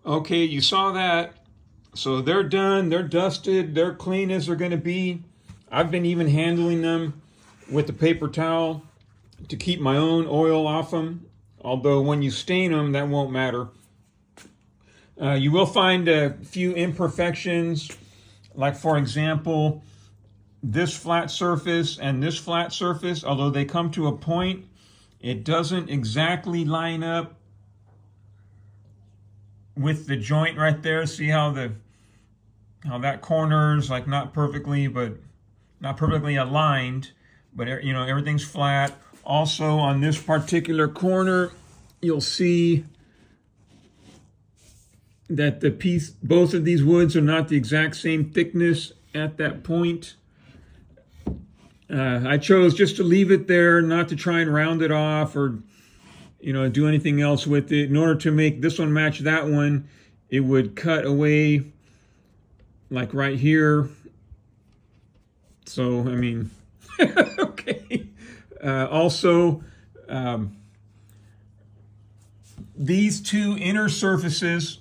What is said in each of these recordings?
Okay, you saw that. So they're done, they're dusted, they're clean as they're going to be. I've been even handling them with the paper towel to keep my own oil off them. Although when you stain them, that won't matter. You will find a few imperfections, like for example, this flat surface and this flat surface, although they come to a point, it doesn't exactly line up with the joint right there. See how that corner's like not perfectly aligned, but everything's flat. Also on this particular corner, you'll see that both of these woods are not the exact same thickness at that point. I chose just to leave it there, not to try and round it off or do anything else with it. In order to make this one match that one, it would cut away like right here. So, I mean, okay. Also, these two inner surfaces,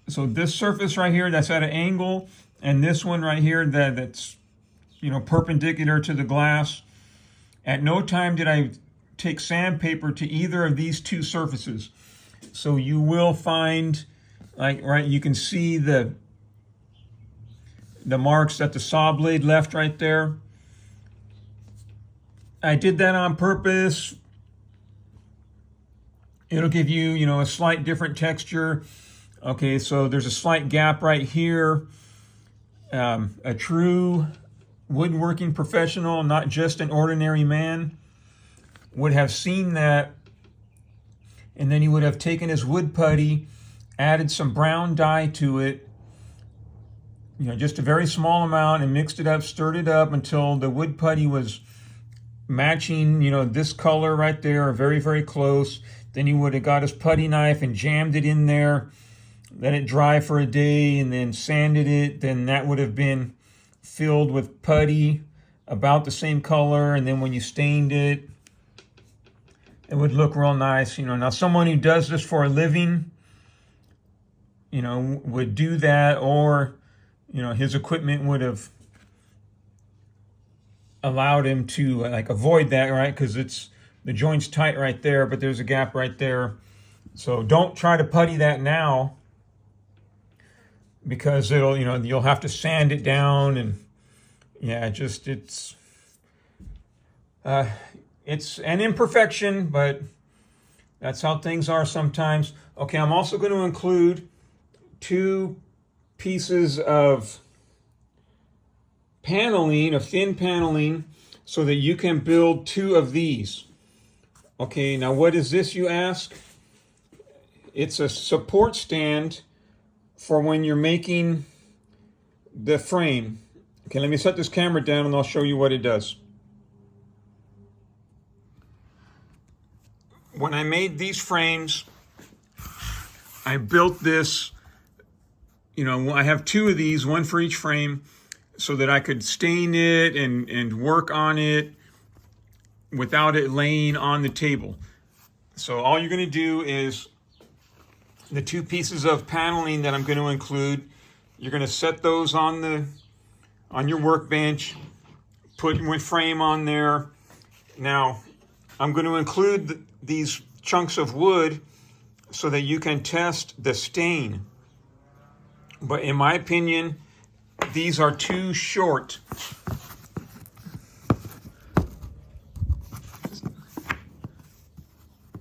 so this surface right here that's at an angle, and this one right here that's perpendicular to the glass. At no time did I take sandpaper to either of these two surfaces. So you will find, you can see the marks that the saw blade left right there. I did that on purpose. It'll give you, a slight different texture. Okay, so there's a slight gap right here. A true woodworking professional, not just an ordinary man, would have seen that, and then he would have taken his wood putty, added some brown dye to it, just a very small amount, and mixed it up, stirred it up until the wood putty was matching, this color right there, very, very close. Then he would have got his putty knife and jammed it in there, let it dry for a day, and then sanded it. Then that would have been filled with putty about the same color. And then when you stained it, it would look real nice. Now someone who does this for a living, would do that, or, his equipment would have allowed him to avoid that, right? Because the joint's tight right there, but there's a gap right there. So don't try to putty that now, because you'll have to sand it down, and it's an imperfection, but that's how things are sometimes. Okay, I'm also going to include 2 pieces of paneling, of thin paneling, so that you can build 2 of these. Okay, now what is this, you ask? It's a support stand for when you're making the frame. Okay, let me set this camera down and I'll show you what it does. When I made these frames, I built this, I have 2 of these, one for each frame, so that I could stain it and work on it without it laying on the table. So all you're going to do is the 2 pieces of paneling that I'm going to include, you're going to set those on your workbench, put my frame on there. Now, I'm going to include these chunks of wood so that you can test the stain. But in my opinion, these are too short.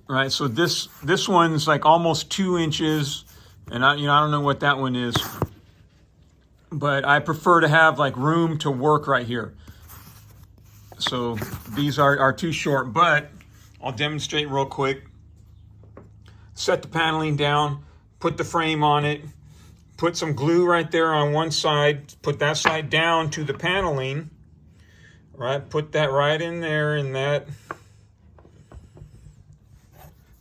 Right, so this one's like almost 2 inches, and I don't know what that one is, but I prefer to have room to work right here. So these are too short, but I'll demonstrate real quick. Set the paneling down, put the frame on it, put some glue right there on one side, put that side down to the paneling, right? Put that right in there, and that.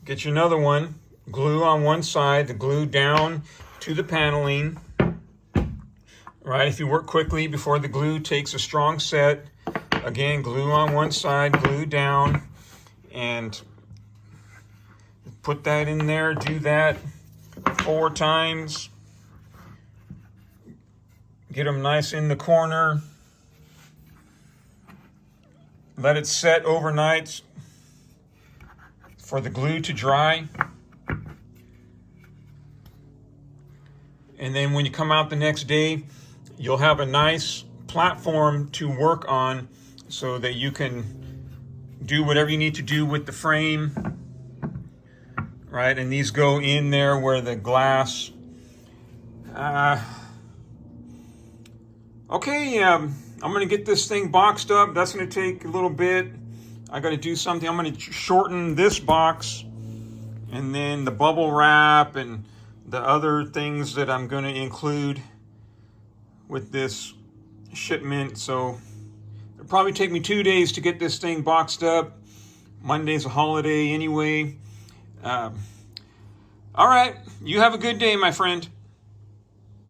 Get you another one, glue on one side, the glue down to the paneling. Right, if you work quickly before the glue takes a strong set, again, glue on one side, glue down, and put that in there, do that 4 times. Get them nice in the corner. Let it set overnight for the glue to dry. And then when you come out the next day, you'll have a nice platform to work on so that you can do whatever you need to do with the frame, right? And these go in there where the glass. Okay, I'm going to get this thing boxed up. That's going to take a little bit. I got to do something. I'm going to shorten this box, and then the bubble wrap and the other things that I'm going to include with this shipment. So it'll probably take me 2 days to get this thing boxed up. Monday's a holiday anyway. All right, you have a good day, my friend.